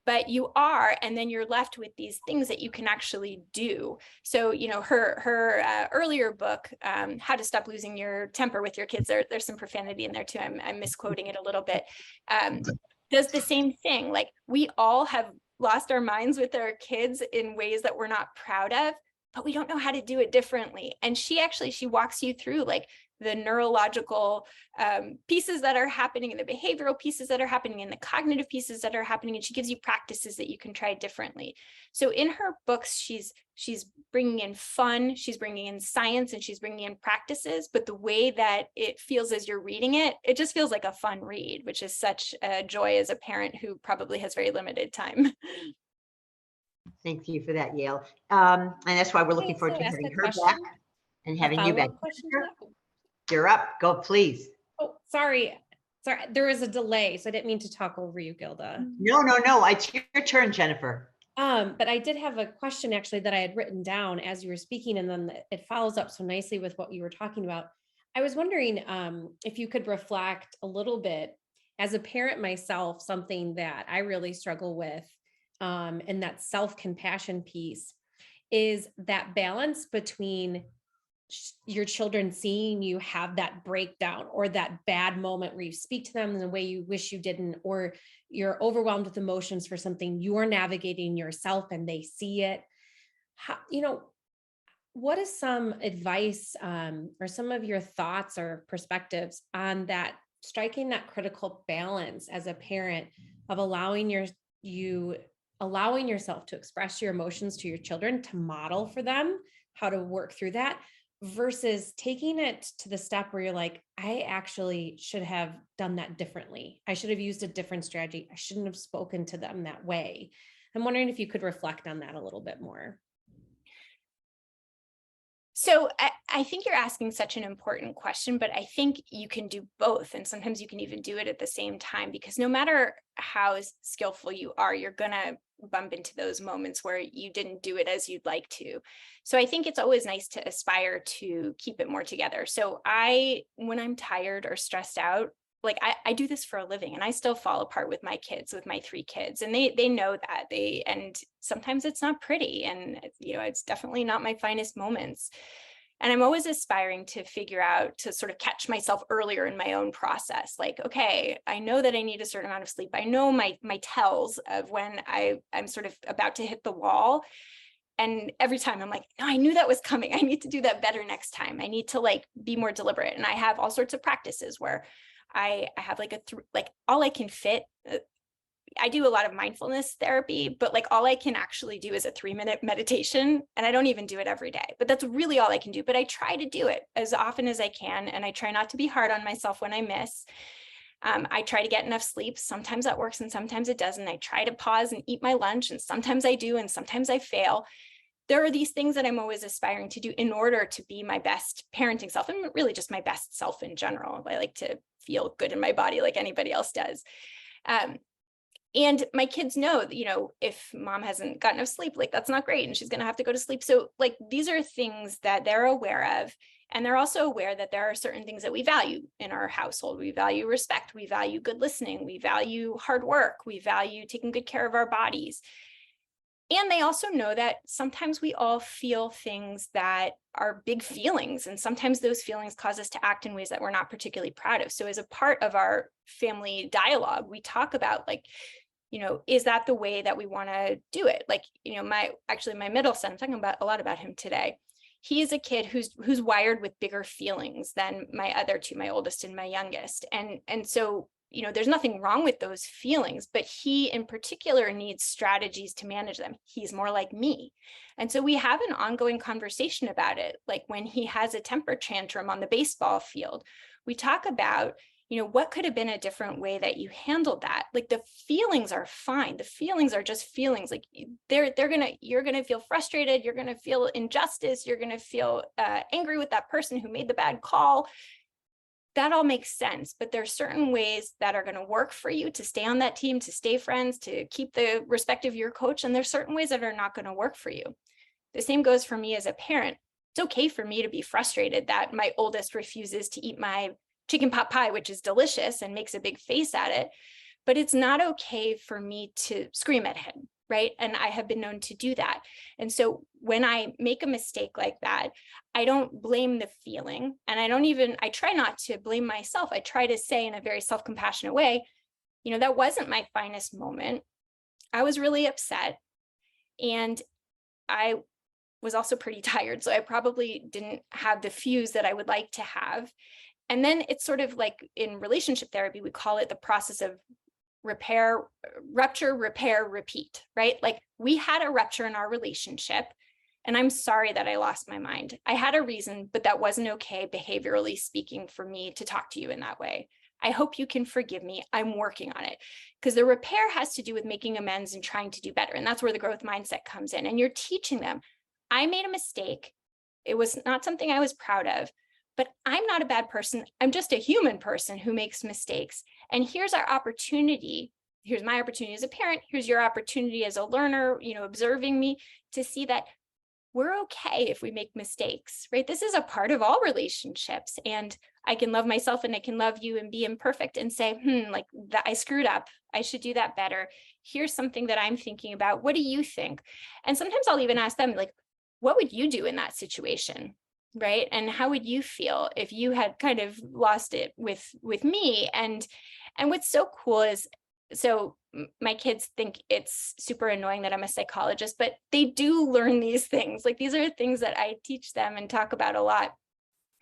but you are, and then you're left with these things that you can actually do. So, her earlier book, How to Stop Losing Your Temper with Your Kids, there's some profanity in there too. I'm misquoting it a little bit. Does the same thing. Like, we all have lost our minds with our kids in ways that we're not proud of, but we don't know how to do it differently. And she walks you through like the neurological pieces that are happening, and the behavioral pieces that are happening, and the cognitive pieces that are happening. And she gives you practices that you can try differently. So in her books, she's bringing in fun, she's bringing in science, and she's bringing in practices. But the way that it feels as you're reading it, it just feels like a fun read, which is such a joy as a parent who probably has very limited time. Thank you for that, Yael. And that's why we're looking forward to having her back and having you back. You're up. Go, please. Oh, sorry. There was a delay, so I didn't mean to talk over you, Gilda. No. It's your turn, Jennifer. But I did have a question actually that I had written down as you were speaking, and then it follows up so nicely with what you were talking about. I was wondering if you could reflect a little bit as a parent myself, something that I really struggle with, and that self-compassion piece is that balance between your children seeing you have that breakdown or that bad moment where you speak to them in the way you wish you didn't, or you're overwhelmed with emotions for something you're navigating yourself and they see it. How, what is some advice or some of your thoughts or perspectives on that, striking that critical balance as a parent of allowing yourself to express your emotions to your children, to model for them how to work through that, versus taking it to the step where you're like, I actually should have done that differently. I should have used a different strategy. I shouldn't have spoken to them that way. I'm wondering if you could reflect on that a little bit more. So I think you're asking such an important question, but I think you can do both. And sometimes you can even do it at the same time, because no matter how skillful you are, you're going to bump into those moments where you didn't do it as you'd like to. So I think it's always nice to aspire to keep it more together. So when I'm tired or stressed out, like I do this for a living, and I still fall apart with my kids, with my 3 kids, and they know that. And sometimes it's not pretty, and it's definitely not my finest moments. And I'm always aspiring to figure out, to sort of catch myself earlier in my own process. Like, okay, I know that I need a certain amount of sleep. I know my tells of when I'm sort of about to hit the wall. And every time I'm like, no, I knew that was coming. I need to do that better next time. I need to like be more deliberate. And I have all sorts of practices where I have like all I can fit. I do a lot of mindfulness therapy, but like all I can actually do is a 3-minute meditation. And I don't even do it every day, but that's really all I can do. But I try to do it as often as I can. And I try not to be hard on myself when I miss. I try to get enough sleep. Sometimes that works and sometimes it doesn't. I try to pause and eat my lunch, and sometimes I do and sometimes I fail. There are these things that I'm always aspiring to do in order to be my best parenting self, and really just my best self in general. I like to feel good in my body like anybody else does. And my kids know that, if mom hasn't gotten enough sleep, like that's not great, and she's going to have to go to sleep. So like these are things that they're aware of. And they're also aware that there are certain things that we value in our household. We value respect. We value good listening. We value hard work. We value taking good care of our bodies. And they also know that sometimes we all feel things that are big feelings, and sometimes those feelings cause us to act in ways that we're not particularly proud of. So as a part of our family dialogue, we talk about like, is that the way that we want to do it? Like, my middle son, I'm talking a lot about him today. He is a kid who's wired with bigger feelings than my other 2, my oldest and my youngest. And so there's nothing wrong with those feelings, but he in particular needs strategies to manage them. He's more like me. And so we have an ongoing conversation about it. Like when he has a temper tantrum on the baseball field, we talk about, what could have been a different way that you handled that? Like the feelings are fine. The feelings are just feelings. Like you're going to feel frustrated. You're going to feel injustice. You're going to feel angry with that person who made the bad call. That all makes sense, but there are certain ways that are going to work for you to stay on that team, to stay friends, to keep the respect of your coach. And there's certain ways that are not going to work for you. The same goes for me as a parent. It's okay for me to be frustrated that my oldest refuses to eat my chicken pot pie, which is delicious, and makes a big face at it. But it's not okay for me to scream at him, right? And I have been known to do that. And so when I make a mistake like that, I don't blame the feeling. And I try not to blame myself. I try to say in a very self-compassionate way, that wasn't my finest moment. I was really upset. And I was also pretty tired. So I probably didn't have the fuse that I would like to have. And then it's sort of like in relationship therapy, we call it the process of rupture, repair, repeat, right? Like we had a rupture in our relationship, and I'm sorry that I lost my mind. I had a reason, but that wasn't okay, behaviorally speaking, for me to talk to you in that way. I hope you can forgive me. I'm working on it, because the repair has to do with making amends and trying to do better. And that's where the growth mindset comes in. And you're teaching them, I made a mistake. It was not something I was proud of, but I'm not a bad person. I'm just a human person who makes mistakes. And here's our opportunity. Here's my opportunity as a parent. Here's your opportunity as a learner, observing me, to see that we're okay if we make mistakes, right? This is a part of all relationships. And I can love myself and I can love you and be imperfect and say, like that I screwed up. I should do that better. Here's something that I'm thinking about. What do you think? And sometimes I'll even ask them, like, what would you do in that situation? Right. And how would you feel if you had kind of lost it with me? And what's so cool is, so my kids think it's super annoying that I'm a psychologist, but they do learn these things. Like, these are things that I teach them and talk about a lot.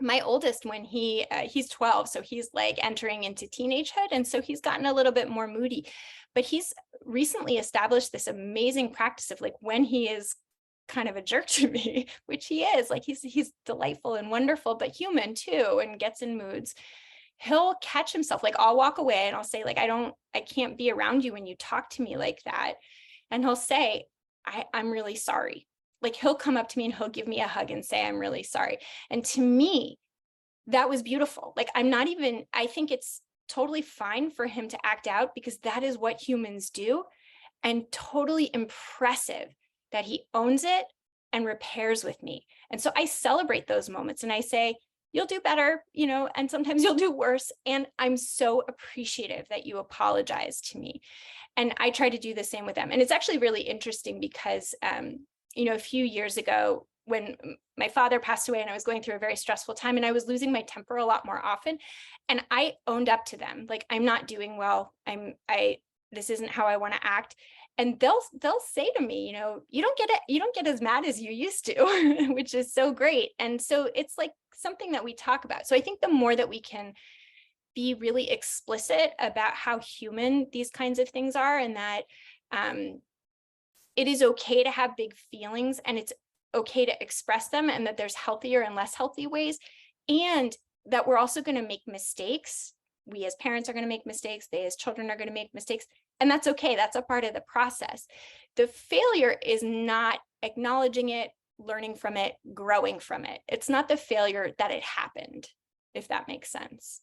My oldest, when he's 12, so he's like entering into teenagehood, and so he's gotten a little bit more moody, but he's recently established this amazing practice of, like, when he is kind of a jerk to me, which he is, like, he's delightful and wonderful, but human too, and gets in moods, he'll catch himself. Like, I'll walk away and I'll say, like, I can't be around you when you talk to me like that. And he'll say, I'm really sorry. Like, he'll come up to me and he'll give me a hug and say, I'm really sorry. And to me, that was beautiful. Like, I think it's totally fine for him to act out, because that is what humans do, and totally impressive that he owns it and repairs with me. And so I celebrate those moments and I say, you'll do better, and sometimes you'll do worse. And I'm so appreciative that you apologize to me. And I try to do the same with them. And it's actually really interesting because, a few years ago, when my father passed away and I was going through a very stressful time and I was losing my temper a lot more often, and I owned up to them, like, I'm not doing well. This isn't how I want to act. And they'll say to me, you don't get as mad as you used to, which is so great. And so it's like something that we talk about. So I think the more that we can be really explicit about how human these kinds of things are, and that it is okay to have big feelings and it's okay to express them, and that there's healthier and less healthy ways, and that we're also going to make mistakes. We as parents are going to make mistakes. They as children are going to make mistakes. And that's okay. That's a part of the process. The failure is not acknowledging it, learning from it, growing from it. It's not the failure that it happened, if that makes sense.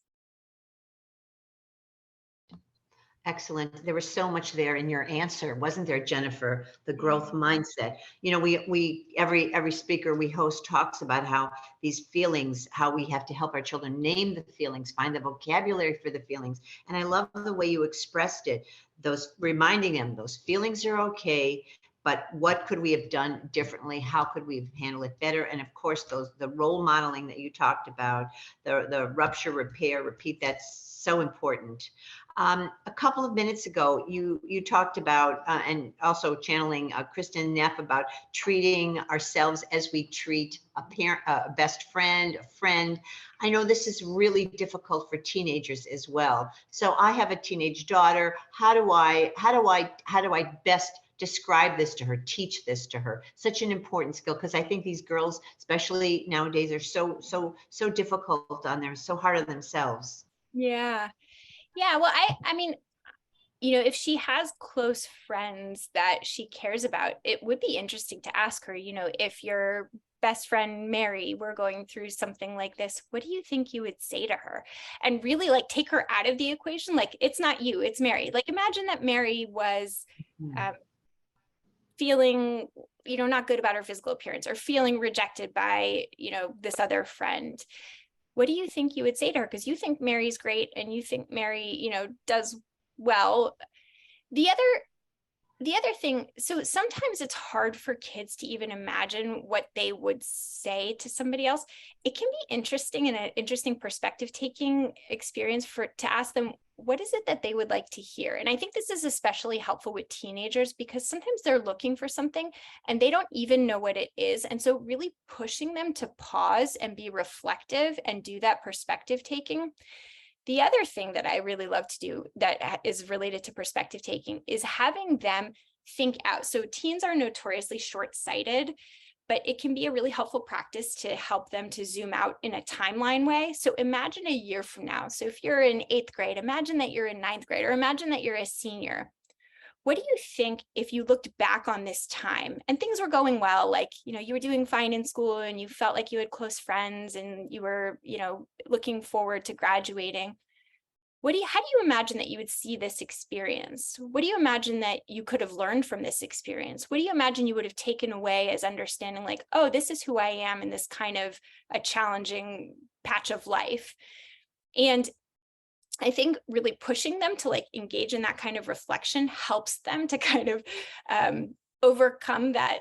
Excellent. There was so much there in your answer, wasn't there, Jennifer? The growth mindset. We every speaker we host talks about how these feelings, how we have to help our children name the feelings, find the vocabulary for the feelings. And I love the way you expressed it. Those reminding them those feelings are okay, but what could we have done differently? How could we have handled it better? And of course, the role modeling that you talked about, the rupture, repair, repeat, that's so important. A couple of minutes ago, you talked about, and also channeling Kristen Neff, about treating ourselves as we treat a parent, a best friend, a friend. I know this is really difficult for teenagers as well. So I have a teenage daughter. How do I best describe this to her, teach this to her? Such an important skill, because I think these girls, especially nowadays, are so difficult on them, so hard on themselves. Yeah. Yeah. Well, I mean, if she has close friends that she cares about, it would be interesting to ask her, if your best friend Mary were going through something like this, what do you think you would say to her? And really, like, take her out of the equation. Like, it's not you, it's Mary. Like, imagine that Mary was feeling, not good about her physical appearance, or feeling rejected by, this other friend. What do you think you would say to her? Because you think Mary's great and you think Mary, does well. The other thing, so sometimes it's hard for kids to even imagine what they would say to somebody else. It can be interesting and an interesting perspective taking experience to ask them, what is it that they would like to hear? And I think this is especially helpful with teenagers, because sometimes they're looking for something and they don't even know what it is. And so really pushing them to pause and be reflective and do that perspective taking. The other thing that I really love to do that is related to perspective taking is having them think out. So teens are notoriously short-sighted, but it can be a really helpful practice to help them to zoom out in a timeline way. So imagine a year from now. So if you're in 8th grade, imagine that you're in 9th grade, or imagine that you're a senior. What do you think if you looked back on this time and things were going well, like, you were doing fine in school and you felt like you had close friends and you were, looking forward to graduating? how do you imagine that you would see this experience? What do you imagine that you could have learned from this experience? What do you imagine you would have taken away as understanding, like, oh, this is who I am in this kind of a challenging patch of life? And I think really pushing them to like engage in that kind of reflection helps them to kind of overcome that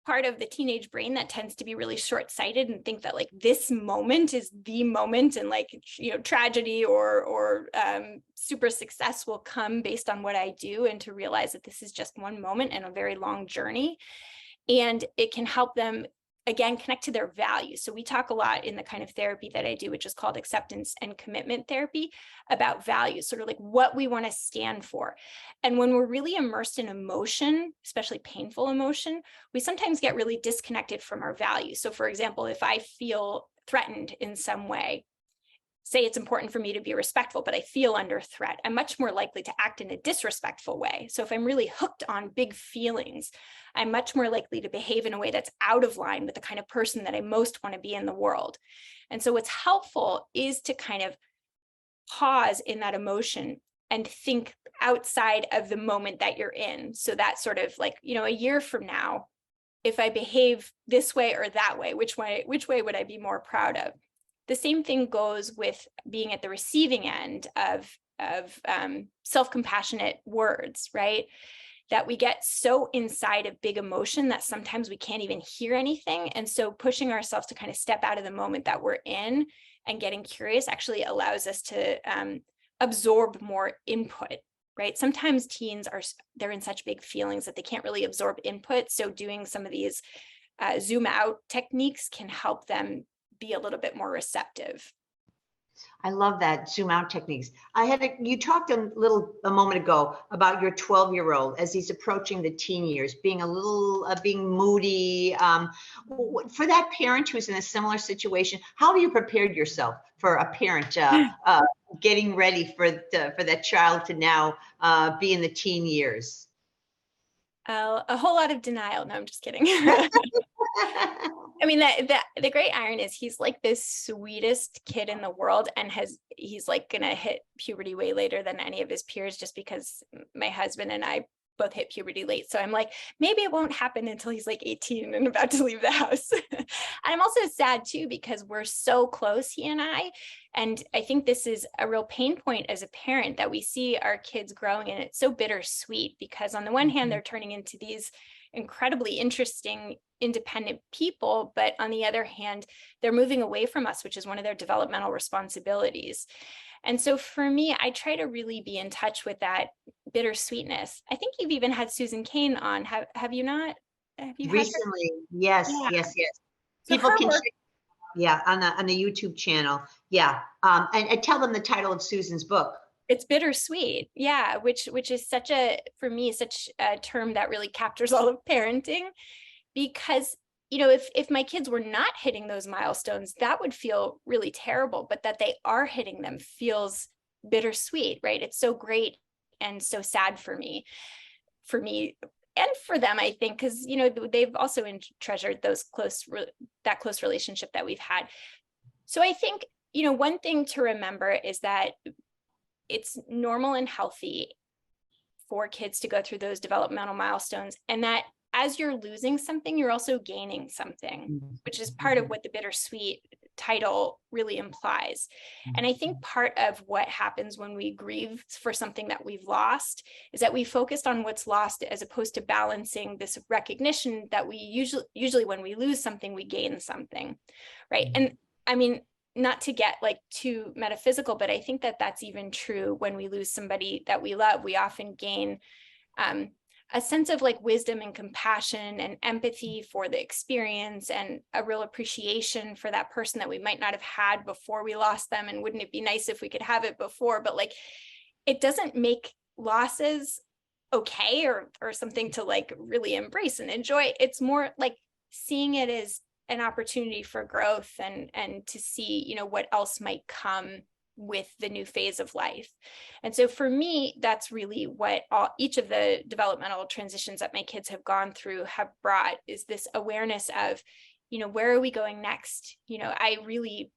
part of the teenage brain that tends to be really short-sighted and think that like this moment is the moment, and like, you know, tragedy or super success will come based on what I do, and to realize that this is just one moment in a very long journey. And it can help them, again, connect to their values. So we talk a lot in the kind of therapy that I do, which is called acceptance and commitment therapy, about values, sort of like what we want to stand for. And when we're really immersed in emotion, especially painful emotion, we sometimes get really disconnected from our values. So for example, if I feel threatened in some way, say it's important for me to be respectful, but I feel under threat, I'm much more likely to act in a disrespectful way. So if I'm really hooked on big feelings, I'm much more likely to behave in a way that's out of line with the kind of person that I most want to be in the world. And so what's helpful is to kind of pause in that emotion and think outside of the moment that you're in. So that sort of like, you know, a year from now, if I behave this way or that way, which way would I be more proud of? The same thing goes with being at the receiving end of self-compassionate words, right? That we get so inside of big emotion that sometimes we can't even hear anything. And so pushing ourselves to kind of step out of the moment that we're in and getting curious actually allows us to absorb more input, right? Sometimes teens they're in such big feelings that they can't really absorb input. So doing some of these zoom out techniques can help them be a little bit more receptive. I love that zoom out techniques. You talked a moment ago about your 12-year-old as he's approaching the teen years, being a little, being moody. For that parent who's in a similar situation, how have you prepared yourself for a parent getting ready for that child to now be in the teen years? A whole lot of denial. No, I'm just kidding. I mean, the great iron is he's like this sweetest kid in the world, and he's like gonna hit puberty way later than any of his peers, just because my husband and I both hit puberty late. So I'm like, maybe it won't happen until he's like 18 and about to leave the house. And I'm also sad too, because we're so close, he and I. And I think this is a real pain point as a parent, that we see our kids growing, and it's so bittersweet, because on the one hand, they're turning into these incredibly interesting, independent people, but on the other hand, they're moving away from us, which is one of their developmental responsibilities. And so for me, I try to really be in touch with that bittersweetness. I think you've even had Susan Cain on. Have you not? Have you recently? Yes, yeah. yes. So people can check, on the YouTube channel. Yeah. And tell them the title of Susan's book. It's bittersweet. Yeah. Which is for me, such a term that really captures all of parenting, because, you know, if my kids were not hitting those milestones, that would feel really terrible, but that they are hitting them feels bittersweet, right? It's so great and so sad for me and for them, I think, because, you know, they've also treasured that close relationship that we've had. So I think, you know, one thing to remember is that it's normal and healthy for kids to go through those developmental milestones, and that as you're losing something, you're also gaining something, which is part of what the bittersweet title really implies. And I think part of what happens when we grieve for something that we've lost is that we focused on what's lost, as opposed to balancing this recognition that we usually when we lose something, we gain something, right? And I mean, not to get like too metaphysical, but I think that that's even true when we lose somebody that we love. We often gain a sense of like wisdom and compassion and empathy for the experience, and a real appreciation for that person that we might not have had before we lost them. And wouldn't it be nice if we could have it before? But like, it doesn't make losses okay or something to like really embrace and enjoy. It's more like seeing it as an opportunity for growth and to see, you know, what else might come with the new phase of life. And so for me, that's really what each of the developmental transitions that my kids have gone through have brought, is this awareness of, you know, where are we going next? You know, I really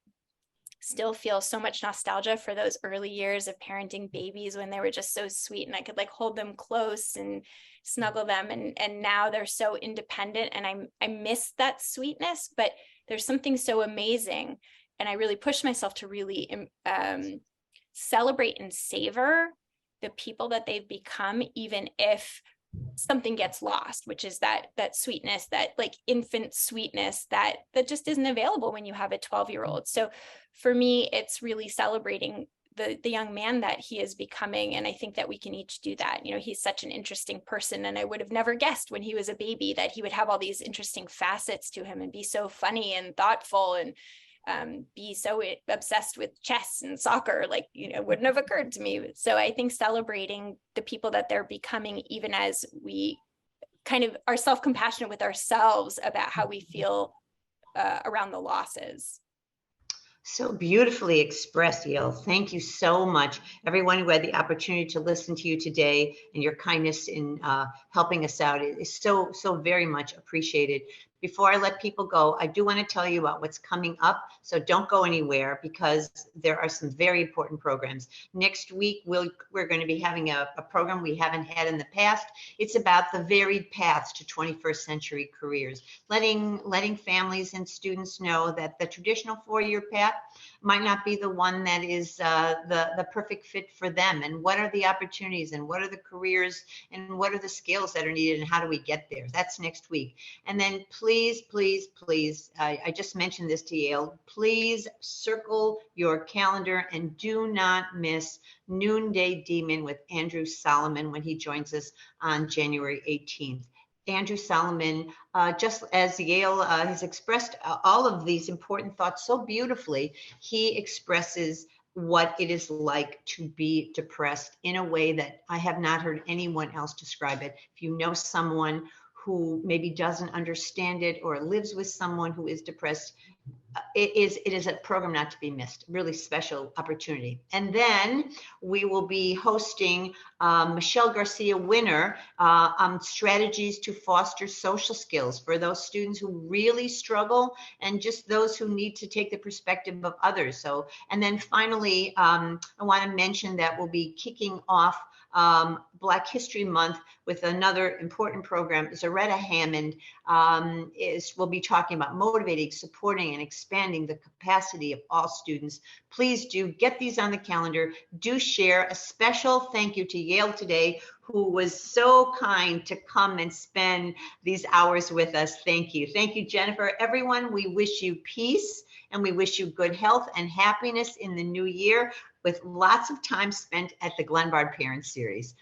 still feel so much nostalgia for those early years of parenting babies when they were just so sweet and I could like hold them close and snuggle them. And now they're so independent and I miss that sweetness, but there's something so amazing. And I really push myself to really celebrate and savor the people that they've become, even if something gets lost, which is that sweetness, that like infant sweetness that just isn't available when you have a 12-year-old. So for me, it's really celebrating the young man that he is becoming. And I think that we can each do that. You know, he's such an interesting person. And I would have never guessed when he was a baby that he would have all these interesting facets to him and be so funny and thoughtful and be so obsessed with chess and soccer, like, you know, wouldn't have occurred to me. So I think celebrating the people that they're becoming, even as we kind of are self-compassionate with ourselves about how we feel around the losses. So beautifully expressed, Yael. Thank you so much. Everyone who had the opportunity to listen to you today and your kindness in helping us out is so very much appreciated. Before I let people go, I do want to tell you about what's coming up. So don't go anywhere because there are some very important programs. Next week, we're going to be having a program we haven't had in the past. It's about the varied paths to 21st century careers, letting families and students know that the traditional 4-year path might not be the one that is the perfect fit for them. And what are the opportunities and what are the careers and what are the skills that are needed and how do we get there? That's next week. And then please, I just mentioned this to Yael, please circle your calendar and do not miss Noonday Demon with Andrew Solomon when he joins us on January 18th. Andrew Solomon, just as Yael has expressed all of these important thoughts so beautifully, he expresses what it is like to be depressed in a way that I have not heard anyone else describe it. If you know someone who maybe doesn't understand it or lives with someone who is depressed, it is a program not to be missed, really special opportunity. And then we will be hosting Michelle Garcia Winner on strategies to foster social skills for those students who really struggle and just those who need to take the perspective of others. So, and then finally, I want to mention that we'll be kicking off Black History Month with another important program. Zaretta Hammond will be talking about motivating, supporting, and expanding the capacity of all students. Please do get these on the calendar. Do share. A special thank you to Yael today, who was so kind to come and spend these hours with us. Thank you. Thank you, Jennifer. Everyone, we wish you peace and we wish you good health and happiness in the new year with lots of time spent at the Glenbard Parent Series.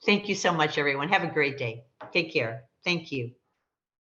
Thank you so much, everyone. Have a great day. Take care. Thank you.